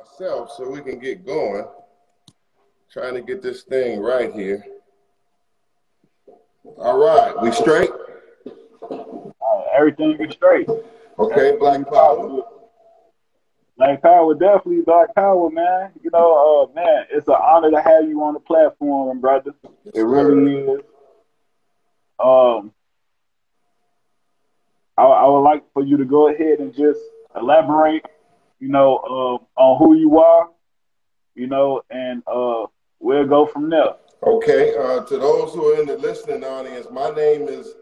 myself so we can get going. Trying to get this thing right here. All right, we straight? Everything is straight. Okay, Black Power. Black Power, definitely Black Power, man. You know, man, it's an honor to have you on the platform, brother. Yes, it really is. I would like for you to go ahead and just elaborate, you know, on who you are, you know, and we'll go from there. Okay, to those who are in the listening audience, my name is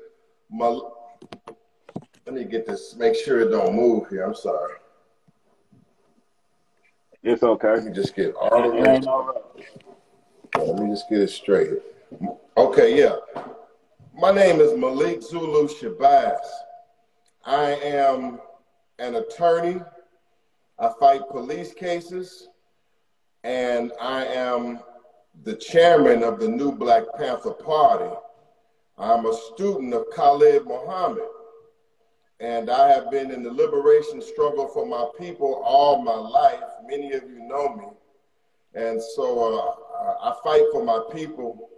let me get this, make sure it don't move here. I'm sorry. It's okay. Let me just get all the way. Let me just get it straight. Okay, yeah. My name is Malik Zulu Shabazz. I am an attorney. I fight police cases, and I am the chairman of the new Black Panther Party. I'm a student of Khalid Muhammad, and I have been in the liberation struggle for my people all my life. Many of you know me. And so I fight for my people,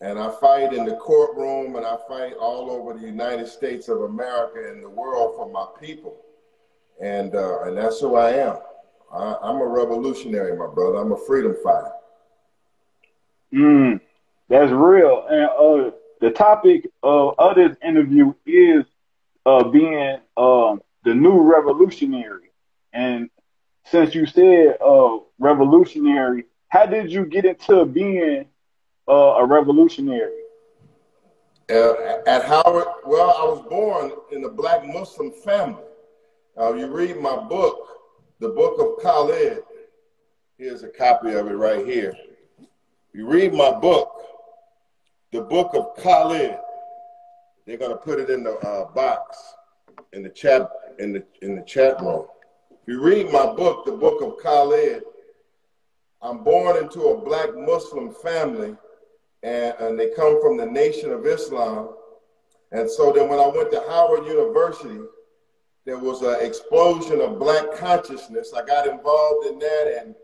and I fight in the courtroom, and I fight all over the United States of America and the world for my people. And that's who I am. I'm a revolutionary, my brother. I'm a freedom fighter. That's real. And the topic of this interview is being the new revolutionary. And since you said revolutionary, how did you get into being a revolutionary? At Howard, well, I was born in a Black Muslim family. You read my book, the Book of Khalid. Here's a copy of it right here. You read my book, the Book of Khalid. They're gonna put it in the box in the chat in the chat room. If you read my book, the Book of Khalid, I'm born into a Black Muslim family, and they come from the Nation of Islam. And so then when I went to Howard University, there was an explosion of Black consciousness. I got involved in that,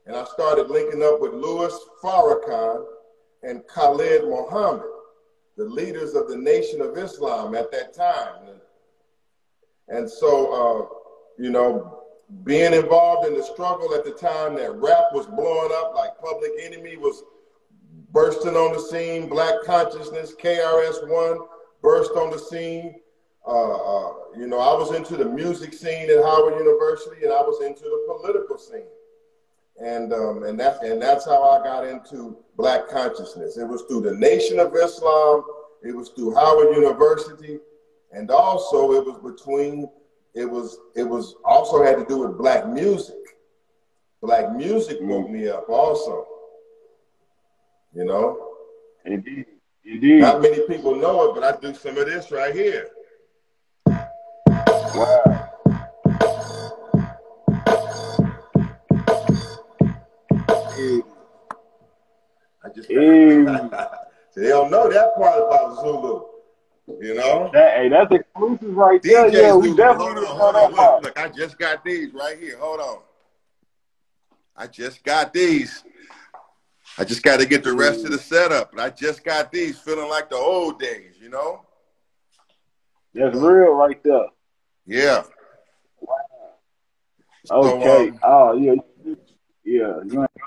and I started linking up with Louis Farrakhan and Khalid Muhammad, the leaders of the Nation of Islam at that time. And so, you know, being involved in the struggle at the time that rap was blowing up, like Public Enemy was bursting on the scene, Black Consciousness, KRS-One burst on the scene. You know, I was into the music scene at Howard University, and I was into the political scene. And that's how I got into Black consciousness. It was through the Nation of Islam, it was through Howard University, and also it was also had to do with Black music. Black music woke me up also. You know? Indeed. Indeed. Not many people know it, but I do some of this right here. Wow. I just they don't know that part about Zulu, you know. That's exclusive right DJ there. Yeah, we Zulu. definitely Hold on. Look, I just got these right here. Hold on. I just got these. I just got to get the rest of the setup, but I just got these, feeling like the old days, you know. That's real right there. Yeah. Wow. Okay. So, you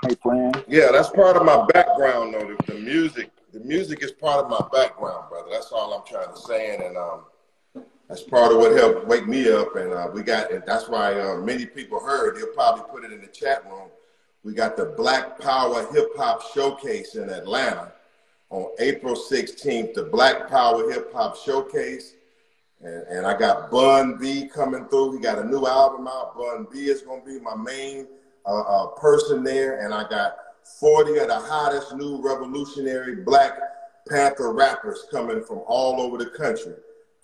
ain't playing. Yeah, that's part of my background, though. The music is part of my background, brother. That's all I'm trying to say, and that's part of what helped wake me up. And that's why many people heard. They'll probably put it in the chat room. We got the Black Power Hip Hop Showcase in Atlanta on April 16th. The Black Power Hip Hop Showcase. And I got Bun B coming through. He got a new album out. Bun B is going to be my main person there. And I got 40 of the hottest new revolutionary Black Panther rappers coming from all over the country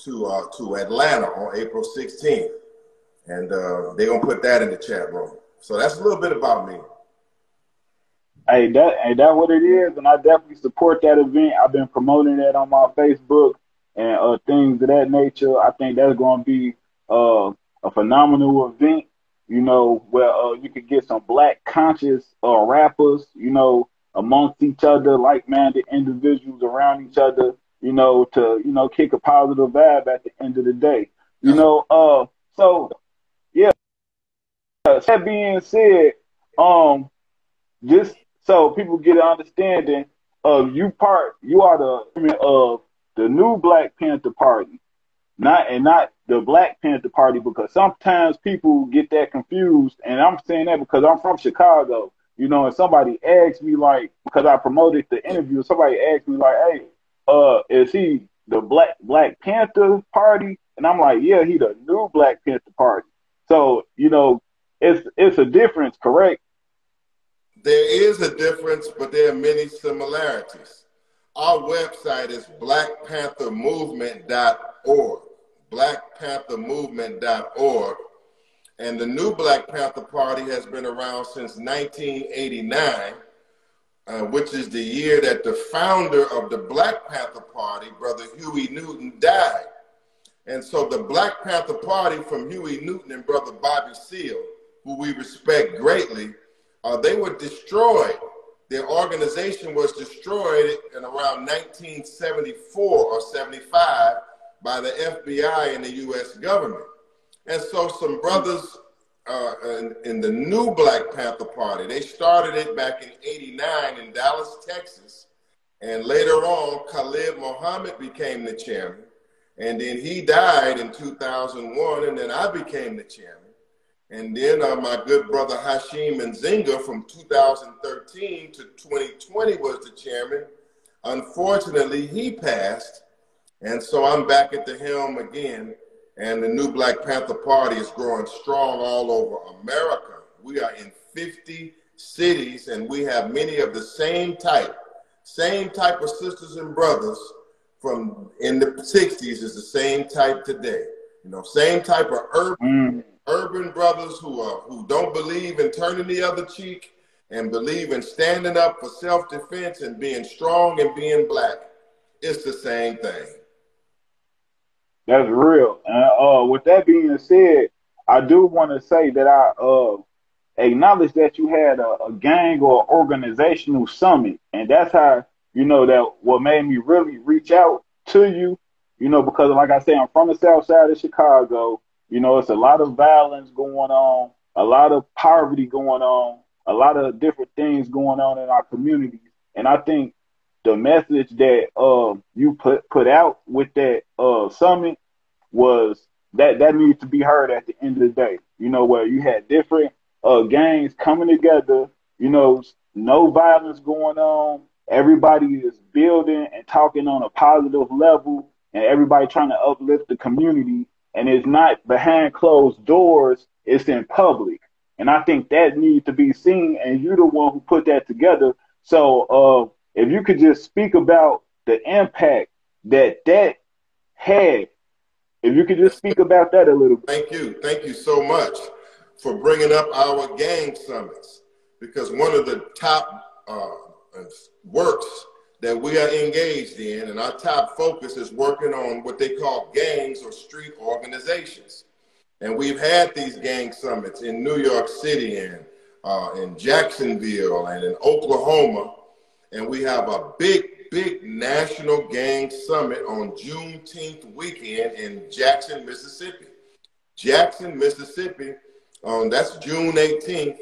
to Atlanta on April 16th. And they're going to put that in the chat room. So that's a little bit about me. Hey, that what it is, and I definitely support that event. I've been promoting that on my Facebook and things of that nature. I think that's going to be a phenomenal event. where you could get some black conscious rappers, amongst each other, like-minded individuals around each other, to kick a positive vibe at the end of the day. So yeah. That being said, just so people get an understanding of you are the new Black Panther Party, not the Black Panther Party, because sometimes people get that confused, and I'm saying that because I'm from Chicago, and somebody asked me, like, because I promoted the interview, somebody asked me, like, hey, is he the Black Panther Party? And I'm like, yeah, he the new Black Panther Party. So, it's a difference, correct? There is a difference, but there are many similarities. Our website is blackpanthermovement.org, blackpanthermovement.org. And the new Black Panther Party has been around since 1989, which is the year that the founder of the Black Panther Party, Brother Huey Newton, died. And so the Black Panther Party from Huey Newton and Brother Bobby Seale, who we respect greatly, they were destroyed. Their organization was destroyed in around 1974 or 75 by the FBI and the U.S. government. And so some brothers in the new Black Panther Party, they started it back in '89 in Dallas, Texas. And later on, Khalid Muhammad became the chairman. And then he died in 2001, and then I became the chairman. And then my good brother Hashim Nzinga from 2013 to 2020 was the chairman. Unfortunately, he passed. And so I'm back at the helm again. And the new Black Panther Party is growing strong all over America. We are in 50 cities, and we have many of the same type of sisters and brothers from in the 60s is the same type today. Same type of urban brothers who don't believe in turning the other cheek and believe in standing up for self-defense and being strong and being black. It's the same thing. That's real. And with that being said, I do want to say that I acknowledge that you had a gang or organizational summit, and that's how that what made me really reach out to you. Because like I say, I'm from the South Side of Chicago. It's a lot of violence going on, a lot of poverty going on, a lot of different things going on in our communities. And I think the message that you put out with that summit was that needs to be heard at the end of the day. Where you had different gangs coming together, no violence going on. Everybody is building and talking on a positive level, and everybody trying to uplift the community. And it's not behind closed doors, it's in public. And I think that needs to be seen, and you're the one who put that together. So if you could just speak about the impact that had, if you could just speak about that a little bit. Thank you. Thank you so much for bringing up our gang summits, because one of the top works that we are engaged in, and our top focus is working on what they call gangs or street organizations. And we've had these gang summits in New York City and in Jacksonville and in Oklahoma. And we have a big national gang summit on Juneteenth weekend in Jackson, Mississippi. Jackson, Mississippi, that's June 18th.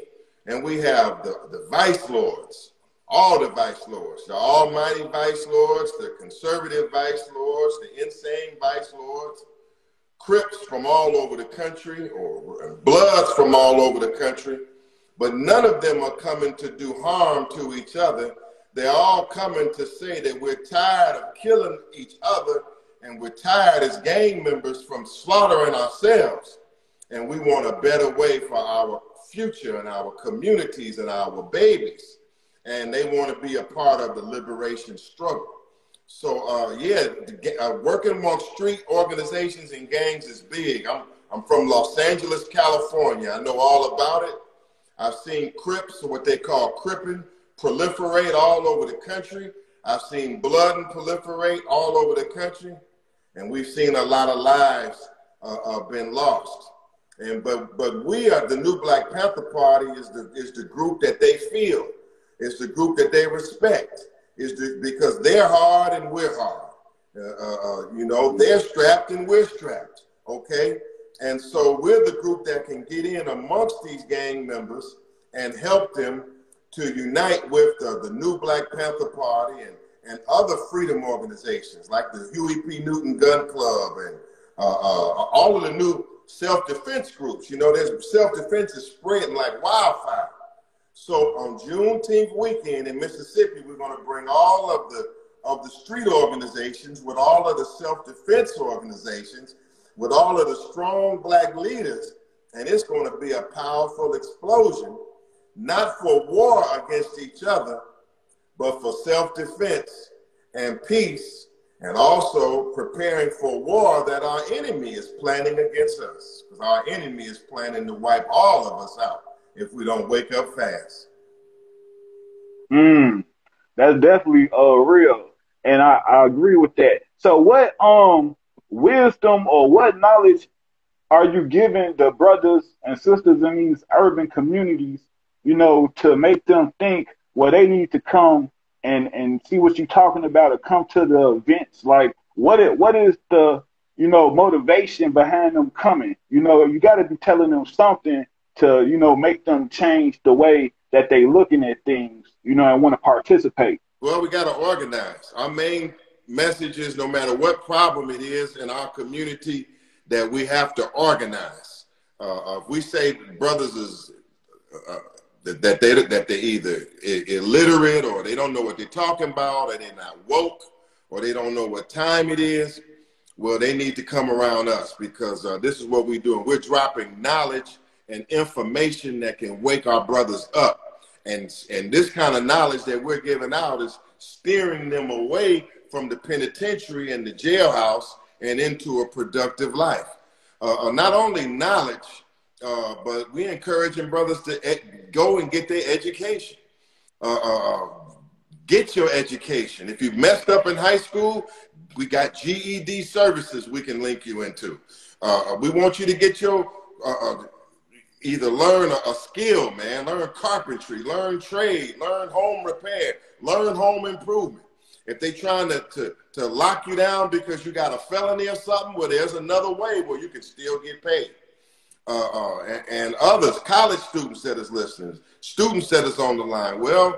And we have the vice lords, all the vice lords, the almighty vice lords, the conservative vice lords, the insane vice lords, Crips from all over the country, or Bloods from all over the country, but none of them are coming to do harm to each other. They're all coming to say that we're tired of killing each other, and we're tired as gang members from slaughtering ourselves, and we want a better way for our future and our communities and our babies. And they want to be a part of the liberation struggle. So, working among street organizations and gangs is big. I'm from Los Angeles, California. I know all about it. I've seen Crips, or what they call cripping, proliferate all over the country. I've seen Blooding proliferate all over the country. And we've seen a lot of lives been lost. But we are the new Black Panther Party is the group that they feel. It's the group that they respect. Because they're hard and we're hard. You know, they're strapped and we're strapped. Okay, and so we're the group that can get in amongst these gang members and help them to unite with the new Black Panther Party and other freedom organizations like the Huey P. Newton Gun Club and all of the new self-defense groups. You know, there's self-defense is spreading like wildfire. So on Juneteenth weekend in Mississippi, we're going to bring all of the street organizations with all of the self-defense organizations, with all of the strong Black leaders, and it's going to be a powerful explosion, not for war against each other, but for self-defense and peace, and also preparing for war that our enemy is planning against us, because our enemy is planning to wipe all of us out if we don't wake up fast. That's definitely real, and I agree with that. So what wisdom or what knowledge are you giving the brothers and sisters in these urban communities, you know, to make them think, well, they need to come and see what you're talking about or come to the events? Like, what is the, you know, motivation behind them coming? You know, you got to be telling them something to, you know, make them change the way that they looking at things, you know, and want to participate. Well, we got to organize. Our main message is no matter what problem it is in our community, that we have to organize. If we say brothers is that they're either illiterate or they don't know what they're talking about, or they're not woke, or they don't know what time it is, well, they need to come around us, because this is what we're doing. We're dropping knowledge and information that can wake our brothers up. And this kind of knowledge that we're giving out is steering them away from the penitentiary and the jailhouse and into a productive life. Not only knowledge, but we encouraging brothers to go and get their education. Get your education. If you've messed up in high school, we got GED services we can link you into. We want you to get your either learn a skill, man, learn carpentry, learn trade, learn home repair, learn home improvement. If they trying to lock you down because you got a felony or something, well, there's another way where you can still get paid. And others, college students that is listening, students that is on the line. Well,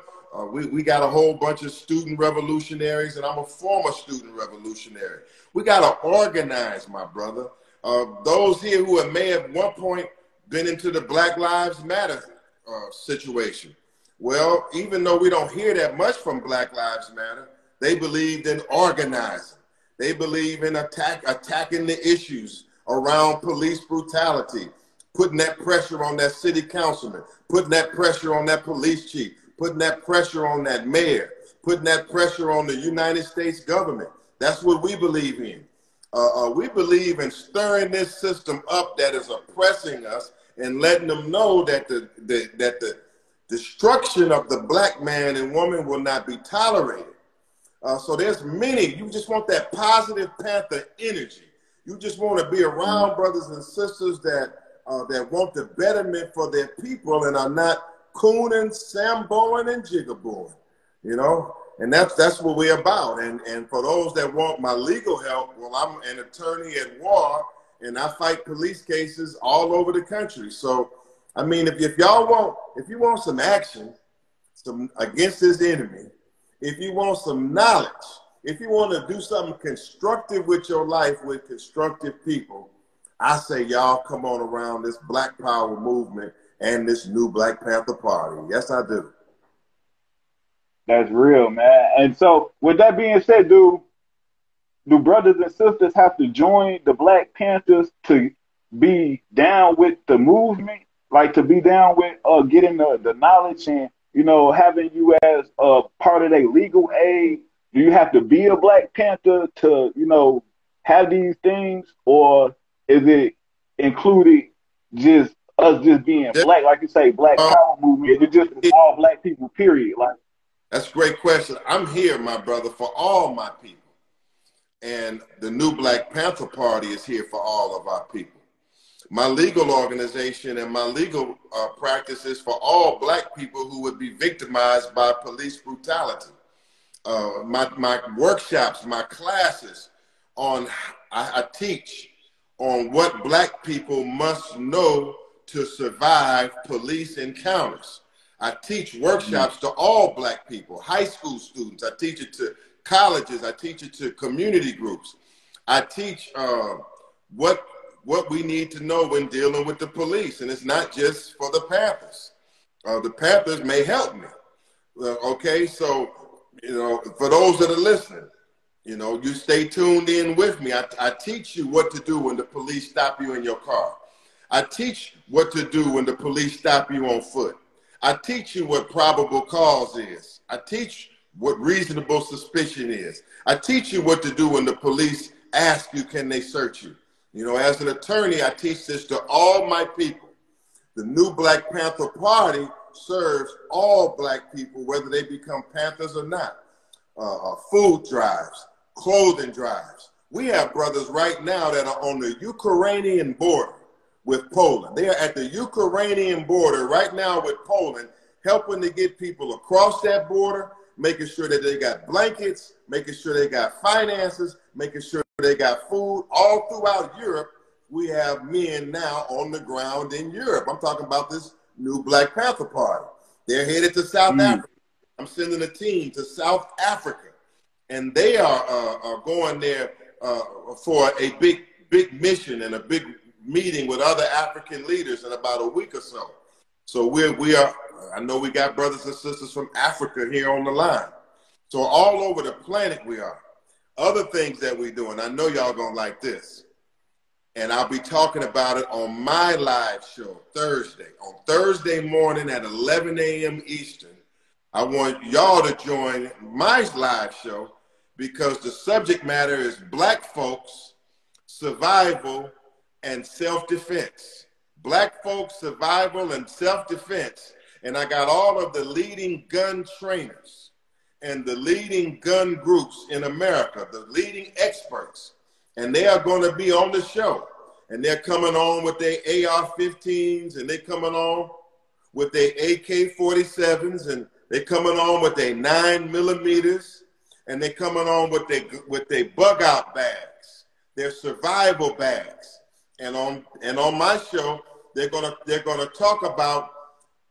we got a whole bunch of student revolutionaries, and I'm a former student revolutionary. We got to organize, my brother. Those here who may have at one point been into the Black Lives Matter situation. Well, even though we don't hear that much from Black Lives Matter, they believed in organizing. They believe in attacking the issues around police brutality, putting that pressure on that city councilman, putting that pressure on that police chief, putting that pressure on that mayor, putting that pressure on the United States government. That's what we believe in. We believe in stirring this system up that is oppressing us and letting them know that the destruction of the Black man and woman will not be tolerated. So there's many. You just want that positive Panther energy. You just want to be around brothers and sisters that want the betterment for their people and are not cooning, samboing, and jigabooing, you know? And that's what we're about. And for those that want my legal help, well, I'm an attorney at war, and I fight police cases all over the country. So, I mean, if you want some action against this enemy, if you want some knowledge, if you want to do something constructive with your life with constructive people, I say y'all come on around this Black Power movement and this new Black Panther Party. Yes, I do. That's real, man. And so with that being said, do brothers and sisters have to join the Black Panthers to be down with the movement? Like to be down with getting the knowledge and, you know, having you as a part of their legal aid? Do you have to be a Black Panther to, you know, have these things? Or is it included just us just being Black, like you say, Black Power movement? It's just all Black people, period. Like, that's a great question. I'm here, my brother, for all my people. And the new Black Panther Party is here for all of our people. my legal organization and my legal practices for all black people who would be victimized by police brutality. My workshops, my classes on, I teach on what black people must know to survive police encounters. I teach workshops to all black people, high school students. I teach it to colleges. I teach it to community groups. I teach what we need to know when dealing with the police. And it's not just for the Panthers. The Panthers may help me. Okay, so, you know, for those that are listening, you know, you stay tuned in with me. I teach you what to do when the police stop you in your car. I teach what to do when the police stop you on foot. I teach you what probable cause is. I teach what reasonable suspicion is. I teach you what to do when the police ask you, can they search you? You know, as an attorney, I teach this to all my people. The new Black Panther Party serves all black people, whether they become Panthers or not. Food drives, clothing drives. We have brothers right now that are on the Ukrainian border with Poland. They are at the Ukrainian border right now with Poland, helping to get people across that border, making sure that they got blankets, making sure they got finances, making sure they got food. All throughout Europe, we have men now on the ground in Europe. I'm talking about this new Black Panther Party. They're headed to South Africa. I'm sending a team to South Africa, and they are going there for a big mission and a big meeting with other African leaders in about a week or so. So we are, I know we got brothers and sisters from Africa here on the line. So all over the planet we are. Other things that we do, and I know y'all gonna like this, and I'll be talking about it on my live show Thursday. On Thursday morning at 11 a.m. Eastern, I want y'all to join my live show because the subject matter is Black folks, survival, and self-defense. Black folks, survival, and self-defense. And I got all of the leading gun trainers and the leading gun groups in America, the leading experts. And they are going to be on the show. And they're coming on with their AR-15s, and they're coming on with their AK-47s, and they're coming on with their 9mm, and they're coming on with their bug-out bags, their survival bags. And on my show, they're gonna talk about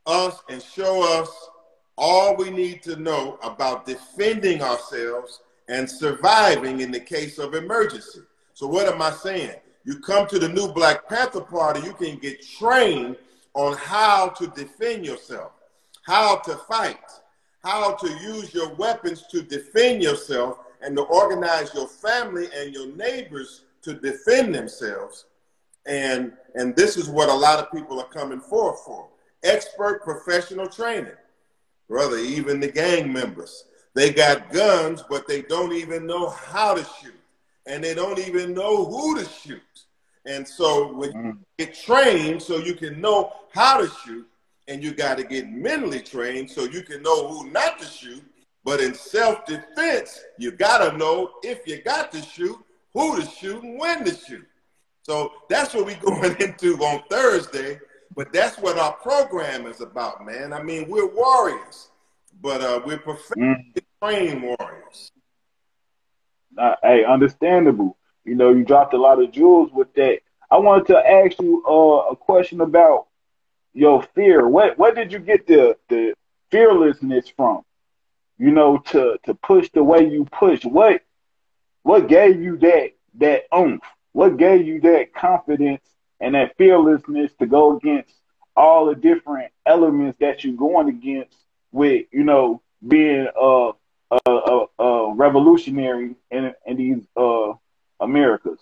us and show us all we need to know about defending ourselves and surviving in the case of emergency. So what am I saying? You come to the new Black Panther Party, you can get trained on how to defend yourself, how to fight, how to use your weapons to defend yourself and to organize your family and your neighbors to defend themselves. And this is what a lot of people are coming forth for. Expert professional training. Brother, even the gang members, they got guns, but they don't even know how to shoot. And they don't even know who to shoot. And so when you get trained so you can know how to shoot, and you got to get mentally trained so you can know who not to shoot. But in self-defense, you got to know if you got to shoot, who to shoot, and when to shoot. So that's what we're going into on Thursday. But that's what our program is about, man. I mean, we're warriors, but we're professionally trained warriors. Hey, understandable. You know, you dropped a lot of jewels with that. I wanted to ask you a question about your fear. Where did you get the fearlessness from? You know, to push the way you push. What gave you that oomph? What gave you that confidence and that fearlessness to go against all the different elements that you're going against with, you know, being a revolutionary in these Americas?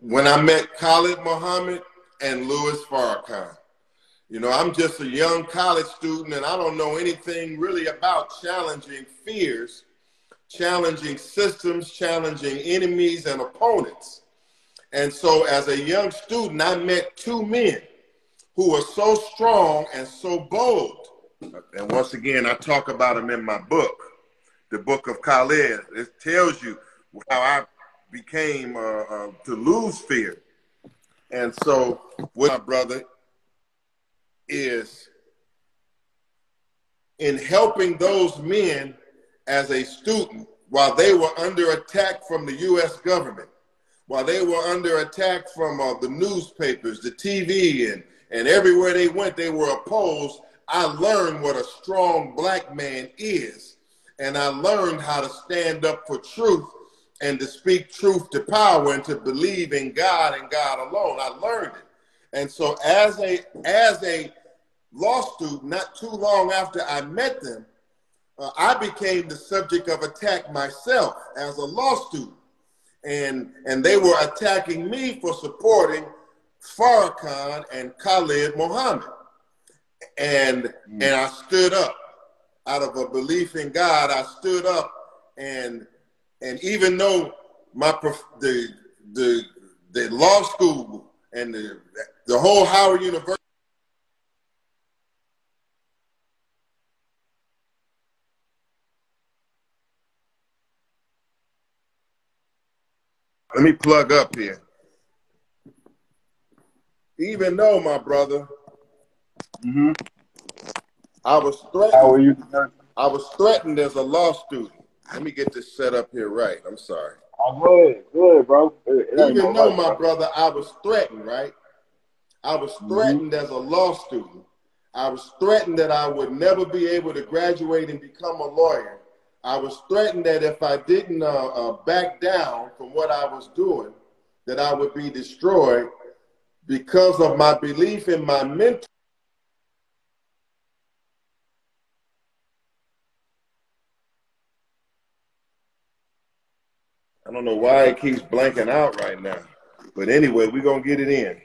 When I met Khalid Muhammad and Louis Farrakhan, you know, I'm just a young college student and I don't know anything really about challenging fears, challenging systems, challenging enemies and opponents. And so as a young student, I met two men who were so strong and so bold. And once again, I talk about them in my book, the book of Khalid. It tells you how I became to lose fear. And so what my brother is in helping those men as a student while they were under attack from the U.S. government, while they were under attack from the newspapers, the TV, and everywhere they went, they were opposed. I learned what a strong black man is. And I learned how to stand up for truth and to speak truth to power and to believe in God and God alone. I learned it. And so as a law student, not too long after I met them, I became the subject of attack myself as a law student. And they were attacking me for supporting Farrakhan and Khalid Muhammad. And I stood up out of a belief in God. I stood up, and even though the law school and the whole Howard University, let me plug up here. Even though, my brother, I was threatened. How are you? I was threatened as a law student. Let me get this set up here right. I'm sorry. Oh, good, bro. Even though, my brother, I was threatened, right? I was threatened as a law student. I was threatened that I would never be able to graduate and become a lawyer. I was threatened that if I didn't back down from what I was doing, that I would be destroyed because of my belief in my mentor. I don't know why it keeps blanking out right now. But anyway, we're going to get it in.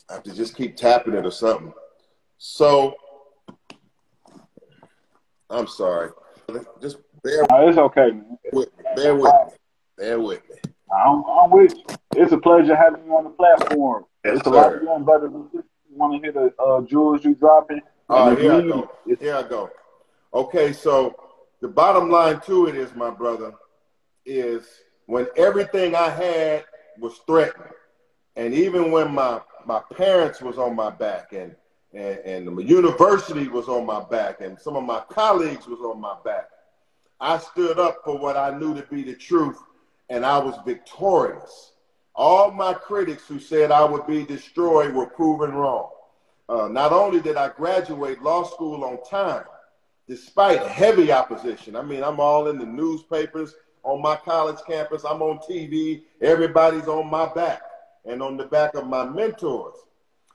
I have to just keep tapping it or something. So, I'm sorry. Just bear it's okay, man. Bear with me. Bear with me. I'm with you. It's a pleasure having you on the platform. Yes, it's a sir. lot of young brothers and sisters who want to hear the jewels you dropping. Here I go. Here I go. Okay, so the bottom line to it is, my brother, is when everything I had was threatened, and even when my parents was on my back, and the university was on my back, and some of my colleagues was on my back, I stood up for what I knew to be the truth, and I was victorious. All my critics who said I would be destroyed were proven wrong. Not only did I graduate law school on time, despite heavy opposition. I mean, I'm all in the newspapers, on my college campus, I'm on TV, everybody's on my back and on the back of my mentors.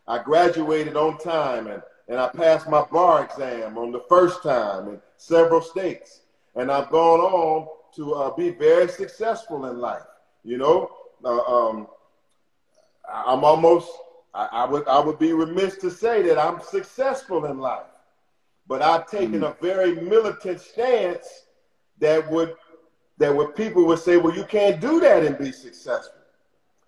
I graduated on time, and I passed my bar exam on the first time in several states. And I've gone on to be very successful in life. You know, I would be remiss to say that I'm successful in life, but I've taken a very militant stance that people would say, well, you can't do that and be successful.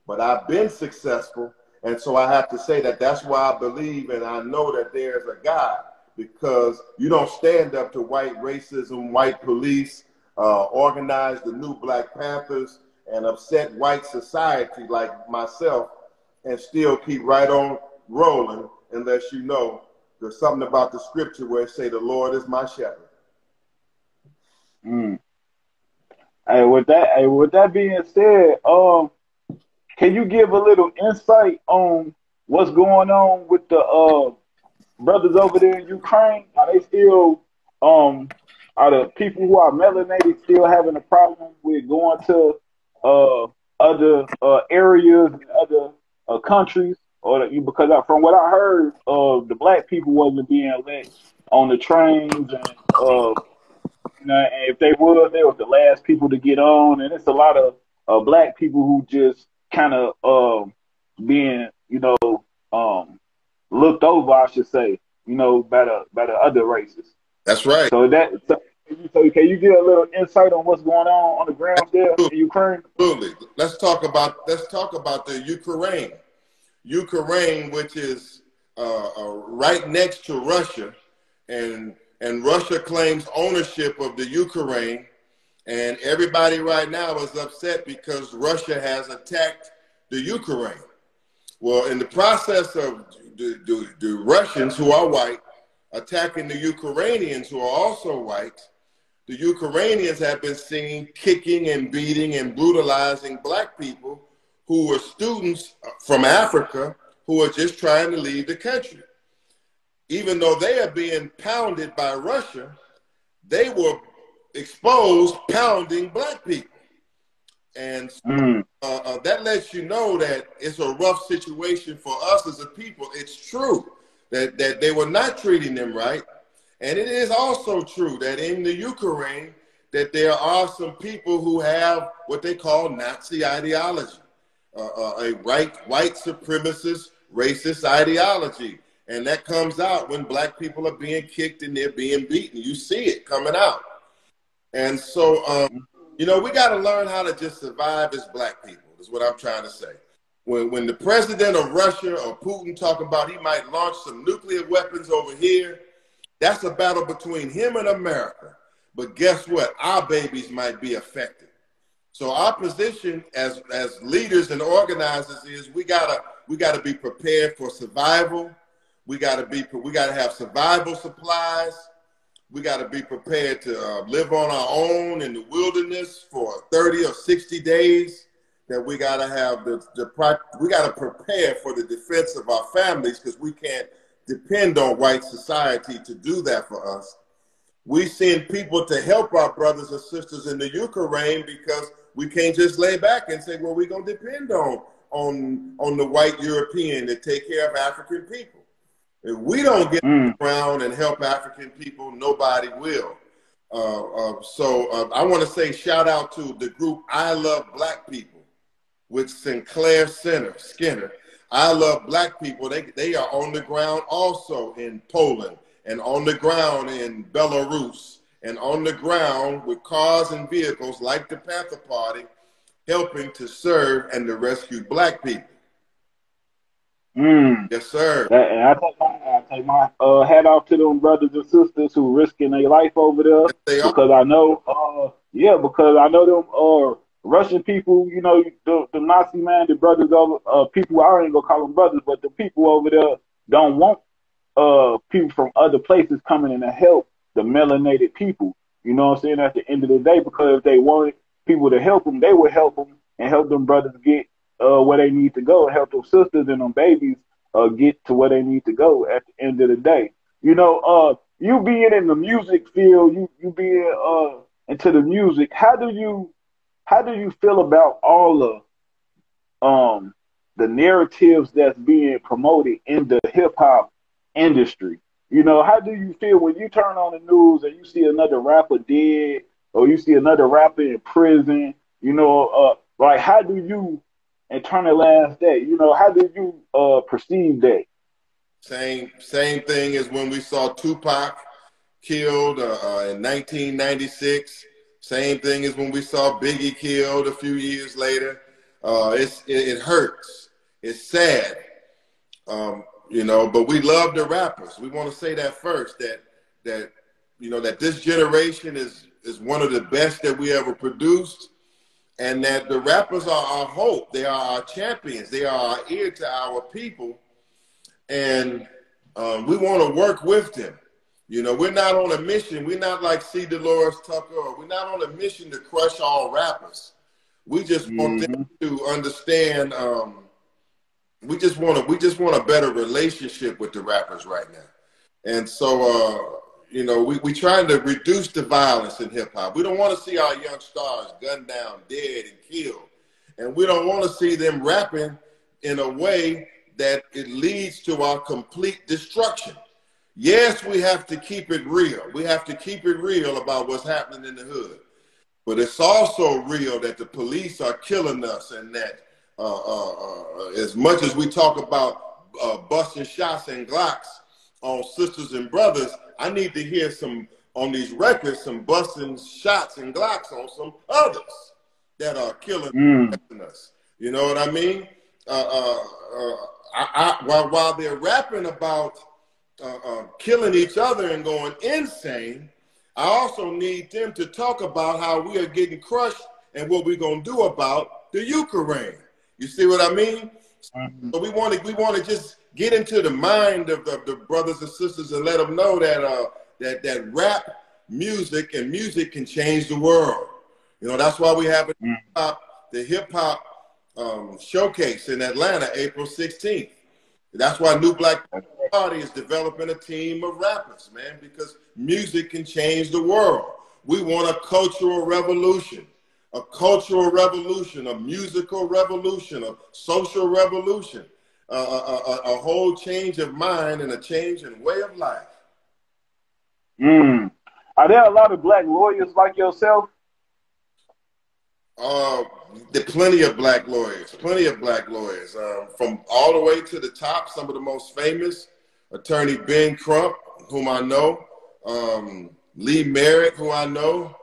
But I've been successful, and so I have to say that that's why I believe and I know that there's a God, because you don't stand up to white racism, white police, organize the new Black Panthers, and upset white society like myself, and still keep right on rolling unless you know there's something about the scripture where it say the Lord is my shepherd. Hey, with that being said, can you give a little insight on what's going on with the brothers over there in Ukraine? Are they still are the people who are melanated still having a problem with going to other areas and other countries? Or because from what I heard, the black people wasn't being let on the trains, and and if they was the last people to get on, and it's a lot of black people who just kind of being looked over, I should say, by the other races. That's right. So can you give a little insight on what's going on the ground there in Ukraine? Absolutely. Let's talk about the Ukraine. Ukraine, which is right next to Russia, and Russia claims ownership of the Ukraine, and everybody right now is upset because Russia has attacked the Ukraine. Well, in the process of the Russians, who are white, attacking the Ukrainians, who are also white, the Ukrainians have been seen kicking and beating and brutalizing black people who were students from Africa who are just trying to leave the country. Even though they are being pounded by Russia, they were exposed pounding black people. And that lets you know that it's a rough situation for us as a people. It's true that they were not treating them right. And it is also true that in the Ukraine, that there are some people who have what they call Nazi ideology, a white supremacist, racist ideology. And that comes out when black people are being kicked and they're being beaten. You see it coming out. And so, you know, we got to learn how to just survive as black people, is what I'm trying to say. When the president of Russia or Putin talking about he might launch some nuclear weapons over here, that's a battle between him and America. But guess what? Our babies might be affected. So our position as leaders and organizers is we gotta be prepared for survival. We gotta have survival supplies. We gotta be prepared to live on our own in the wilderness for 30 or 60 days. That we gotta have we gotta prepare for the defense of our families, because we can't depend on white society to do that for us. We send people to help our brothers and sisters in the Ukraine because we can't just lay back and say, well, we're going to depend on the white European to take care of African people. If we don't get around and help African people, nobody will. So I want to say shout out to the group I Love Black People with Sinclair Skinner. I Love Black People. They are on the ground also in Poland, and on the ground in Belarus, and on the ground with cars and vehicles like the Panther Party, helping to serve and to rescue black people. Yes, sir. And I take my hat off to them brothers and sisters who risking their life over there. Yes, because I know, because I know them Russian people, you know, the Nazi-minded brothers over people. I ain't gonna call them brothers, but the people over there don't want people from other places coming in to help the melanated people. You know what I'm saying? At the end of the day, because if they wanted people to help them, they would help them and help them brothers get where they need to go, and help them sisters and them babies get to where they need to go at the end of the day. You know, you being in the music field, you being into the music, how do you feel about all the narratives that's being promoted in the hip hop industry? You know, how do you feel when you turn on the news and you see another rapper dead, or you see another rapper in prison? You know, like, how do you internalize that? You know, how do you perceive that? Same thing as when we saw Tupac killed in 1996. Same thing as when we saw Biggie killed a few years later. It hurts. It's sad. You know, but we love the rappers. We want to say that first, that you know, that this generation is one of the best that we ever produced, and that the rappers are our hope. They are our champions. They are our ear to our people, and we want to work with them. You know, we're not on a mission. We're not like C. Dolores Tucker, or we're not on a mission to crush all rappers. We just want them to understand. We just want a better relationship with the rappers right now. And so, you know, we trying to reduce the violence in hip hop. We don't want to see our young stars gunned down, dead, and killed. And we don't want to see them rapping in a way that it leads to our complete destruction. Yes, we have to keep it real. We have to keep it real about what's happening in the hood. But it's also real that the police are killing us, and that as much as we talk about busting shots and Glocks on sisters and brothers, I need to hear some, on these records, some busting shots and Glocks on some others that are killing us. You know what I mean? While they're rapping about killing each other and going insane, I also need them to talk about how we are getting crushed and what we're going to do about the Ukraine. You see what I mean? Mm-hmm. So we want to just get into the mind of the brothers and sisters and let them know that that rap music and music can change the world. You know, that's why we have the hip hop showcase in Atlanta, April 16th. That's why New Black Party is developing a team of rappers, man, because music can change the world. We want a cultural revolution, a musical revolution, a social revolution, a whole change of mind and a change in way of life. Are there a lot of black lawyers like yourself? There are plenty of black lawyers, from all the way to the top. Some of the most famous, Attorney Ben Crump, whom I know, Lee Merritt, who I know.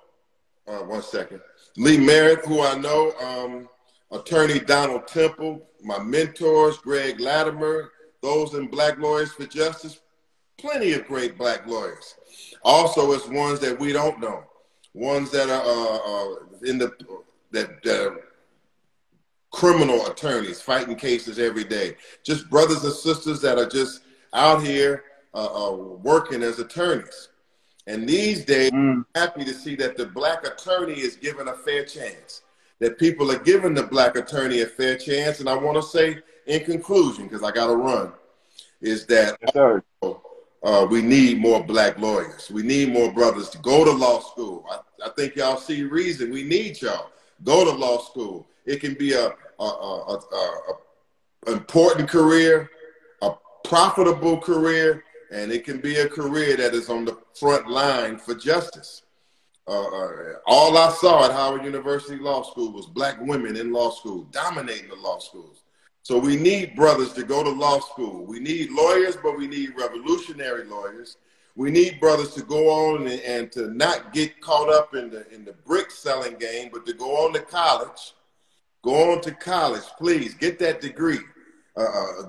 Lee Merritt, who I know, Attorney Donald Temple, my mentors, Greg Latimer, those in Black Lawyers for Justice. Plenty of great black lawyers. Also, it's ones that we don't know, ones that are that criminal attorneys fighting cases every day. Just brothers and sisters that are just out here working as attorneys. And these days, I'm happy to see that the black attorney is given a fair chance, that people are giving the black attorney a fair chance. And I want to say in conclusion, because I got to run, is that we need more black lawyers. We need more brothers to go to law school. I think y'all see reason. We need y'all. Go to law school. It can be a important career, a profitable career, and it can be a career that is on the front line for justice. All I saw at Howard University Law School was black women in law school, dominating the law schools. So we need brothers to go to law school. We need lawyers, but we need revolutionary lawyers. We need brothers to go on and to not get caught up in the brick selling game, but to go on to college. Go on to college, please. Get that degree.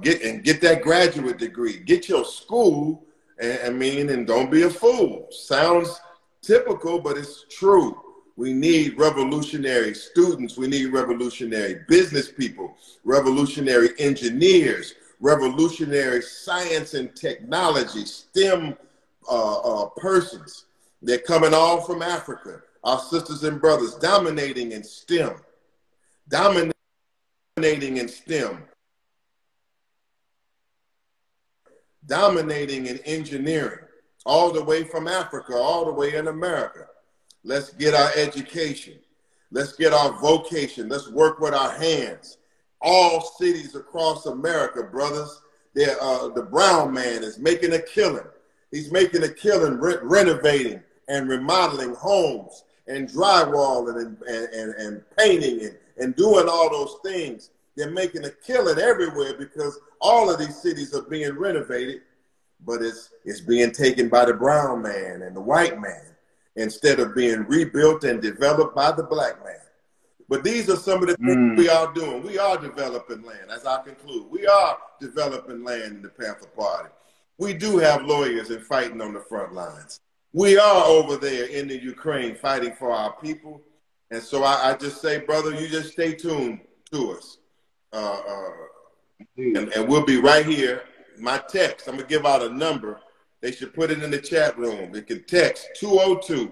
Get that graduate degree. Get your school, and don't be a fool. Sounds typical, but it's true. We need revolutionary students. We need revolutionary business people, revolutionary engineers, revolutionary science and technology, STEM persons. They're coming all from Africa. Our sisters and brothers dominating in STEM. Dominating in STEM. Dominating in engineering. All the way from Africa, all the way in America. Let's get our education. Let's get our vocation. Let's work with our hands. All cities across America, brothers, the brown man is making a killing. He's making a killing renovating and remodeling homes and drywalling and painting and doing all those things. They're making a killing everywhere because all of these cities are being renovated, but it's being taken by the brown man and the white man instead of being rebuilt and developed by the black man. But these are some of the things we are doing. We are developing land, as I conclude. We are developing land in the Panther Party. We do have lawyers and fighting on the front lines. We are over there in the Ukraine fighting for our people. And so I just say, brother, you just stay tuned to us. And we'll be right here. My text, I'm going to give out a number. They should put it in the chat room. They can text 202-699-1046.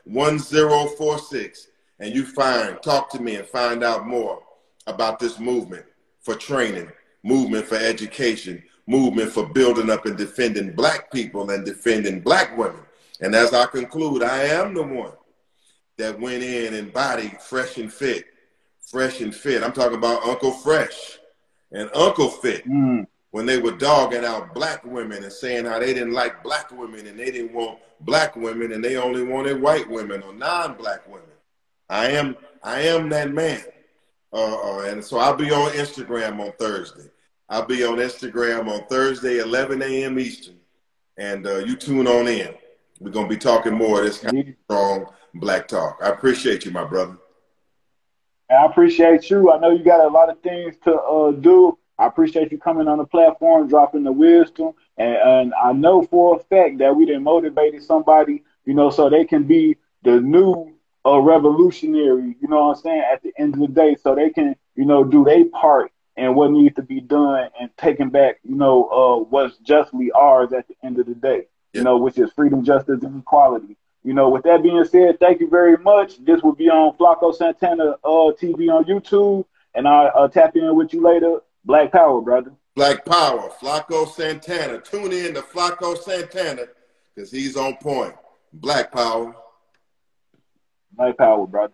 202-699-1046. And you talk to me and find out more about this movement for training, movement for education, movement for building up and defending black people and defending black women. And as I conclude, I am the one that went in and bodied fresh and fit. I'm talking about Uncle Fresh and Uncle Fit when they were dogging out black women and saying how they didn't like black women and they didn't want black women and they only wanted white women or non-black women. I am that man. And so I'll be on Instagram on Thursday. I'll be on Instagram on Thursday, 11 a.m. Eastern. And you tune on in. We're going to be talking more of this kind of strong black talk. I appreciate you, my brother. I appreciate you. I know you got a lot of things to do. I appreciate you coming on the platform, dropping the wisdom. And I know for a fact that we done motivated somebody you know, so they can be the new revolutionary, you know what I'm saying, at the end of the day, so they can, you know, do their part and what needs to be done and taking back, you know, what's justly ours at the end of the day, you know, which is freedom, justice, and equality. You know, with that being said, thank you very much. This will be on Flacco Santana TV on YouTube, and I'll tap in with you later. Black Power, brother. Black Power, Flacco Santana. Tune in to Flacco Santana because he's on point. Black Power. Black Power, brother.